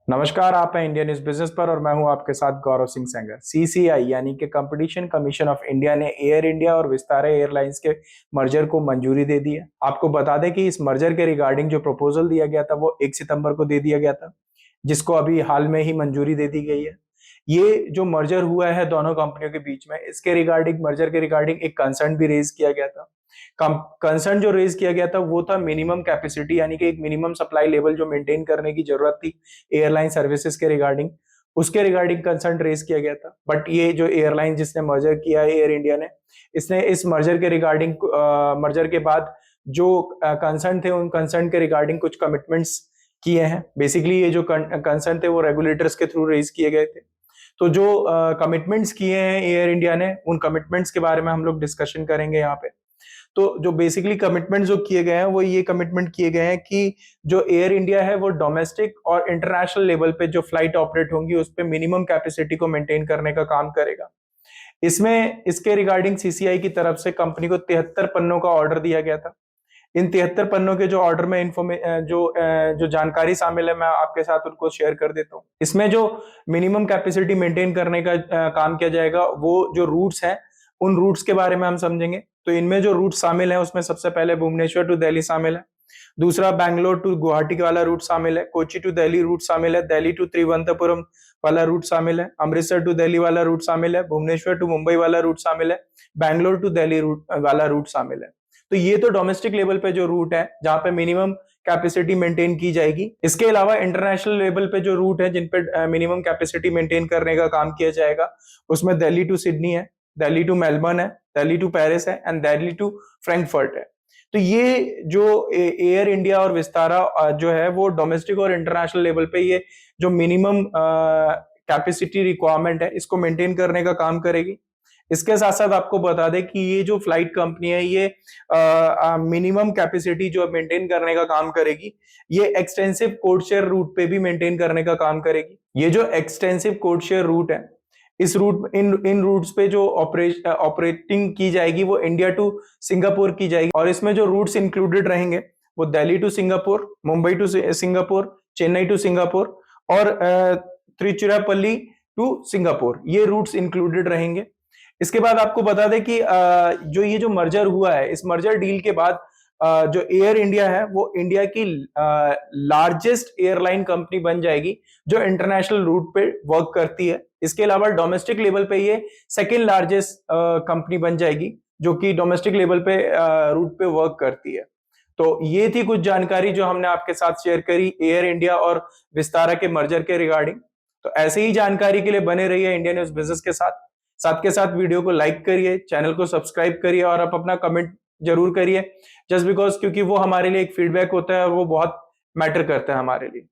नमस्कार, आप हैं इंडियन न्यूज बिजनेस पर और मैं हूं आपके साथ गौरव सिंह सेंगर। सीसीआई यानी कि कंपटीशन कमीशन ऑफ इंडिया ने एयर इंडिया और विस्तारा एयरलाइंस के मर्जर को मंजूरी दे दी है। आपको बता दें कि इस मर्जर के रिगार्डिंग जो प्रपोजल दिया गया था वो 1 सितंबर को दे दिया गया था, जिसको अभी हाल में ही मंजूरी दे दी गई है। ये जो मर्जर हुआ है दोनों कंपनियों के बीच में, इसके रिगार्डिंग मर्जर के रिगार्डिंग एक कंसर्न भी रेज किया गया था। कंसर्न जो रेज किया गया था वो था मिनिमम कैपेसिटी, यानी कि एक मिनिमम सप्लाई लेवल जो मेंटेन करने की जरूरत थी एयरलाइन सर्विसेज के रिगार्डिंग, उसके रिगार्डिंग कंसर्न रेज किया गया था। बट ये जो एयरलाइन जिसने मर्जर किया है एयर इंडिया ने, इसने इस मर्जर के रिगार्डिंग मर्जर के बाद जो कंसर्न थे उन कंसर्न के रिगार्डिंग कुछ कमिटमेंट्स किए हैं। बेसिकली ये जो कंसर्न थे वो रेगुलेटर्स के थ्रू रेज किए गए थे। तो जो कमिटमेंट्स किए हैं एयर इंडिया ने, उन कमिटमेंट्स के बारे में हम लोग डिस्कशन करेंगे यहाँ पे। तो जो बेसिकली कमिटमेंट जो किए गए हैं वो ये कमिटमेंट किए गए हैं कि जो एयर इंडिया है वो डोमेस्टिक और इंटरनेशनल लेवल पे जो फ्लाइट ऑपरेट होंगी उस पे मिनिमम कैपेसिटी को मेंटेन करने का काम करेगा। इसमें इसके रिगार्डिंग सीसीआई की तरफ से कंपनी को 73 पन्नों का ऑर्डर दिया गया था। इन 73 पन्नों के जो ऑर्डर में जो जानकारी शामिल है मैं आपके साथ उनको शेयर कर देता हूँ। इसमें जो मिनिमम कैपेसिटी मेंटेन करने का काम किया जाएगा वो जो रूट्स हैं उन रूट्स के बारे में हम समझेंगे। तो इनमें जो रूट शामिल है उसमें सबसे पहले भुवनेश्वर टू दिल्ली शामिल है, दूसरा बैंगलोर टू गुवाहाटी वाला रूट शामिल है, कोची टू दिल्ली रूट शामिल है, दिल्ली टू त्रिवंतपुरम वाला रूट शामिल है, अमृतसर टू दिल्ली वाला रूट शामिल है, भुवनेश्वर टू मुंबई वाला रूट शामिल है, बैंगलोर टू दिल्ली रूट वाला रूट शामिल है। तो ये तो डोमेस्टिक लेवल पे जो रूट है जहां पे मिनिमम कैपेसिटी मेंटेन की जाएगी। इसके अलावा इंटरनेशनल लेवल पे जो रूट है जिन पे मिनिमम कैपेसिटी मेंटेन करने का काम किया जाएगा उसमें दिल्ली टू सिडनी है, दिल्ली टू मेलबर्न है, दिल्ली टू पेरिस है एंड दिल्ली टू फ्रैंकफर्ट है। तो ये जो एयर इंडिया और विस्तारा जो है वो डोमेस्टिक और इंटरनेशनल लेवल पे ये जो मिनिमम कैपेसिटी रिक्वायरमेंट है इसको मेंटेन करने का काम करेगी। इसके साथ साथ आपको बता दें कि ये जो फ्लाइट कंपनी है ये मिनिमम कैपेसिटी जो मेंटेन करने का काम करेगी ये एक्सटेंसिव कोड शेयर रूट पे भी मेंटेन करने का काम करेगी। ये जो एक्सटेंसिव कोड शेयर रूट है इस रूट इन रूट्स पे जो ऑपरेटिंग की जाएगी वो इंडिया टू सिंगापुर की जाएगी और इसमें जो रूट्स इंक्लूडेड रहेंगे वो Delhi to Singapore, Mumbai to Singapore, Chennai to Singapore और त्रिचुरापल्ली टू सिंगापुर, ये रूट्स इंक्लूडेड रहेंगे। इसके बाद आपको बता दें कि जो ये जो मर्जर हुआ है इस मर्जर डील के बाद जो एयर इंडिया है वो इंडिया की लार्जेस्ट एयरलाइन कंपनी बन जाएगी जो इंटरनेशनल रूट पे वर्क करती है। इसके अलावा डोमेस्टिक लेवल पे ये सेकेंड लार्जेस्ट कंपनी बन जाएगी जो कि डोमेस्टिक लेवल पे रूट पे वर्क करती है। तो ये थी कुछ जानकारी जो हमने आपके साथ शेयर करी एयर इंडिया और विस्तारा के मर्जर के रिगार्डिंग। तो ऐसे ही जानकारी के लिए बने रहिए इंडियन न्यूज बिजनेस के साथ। साथ के साथ वीडियो को लाइक करिए, चैनल को सब्सक्राइब करिए और आप अपना कमेंट जरूर करिए, जस्ट बिकॉज क्योंकि वो हमारे लिए एक फीडबैक होता है और वो बहुत मैटर करता है हमारे लिए।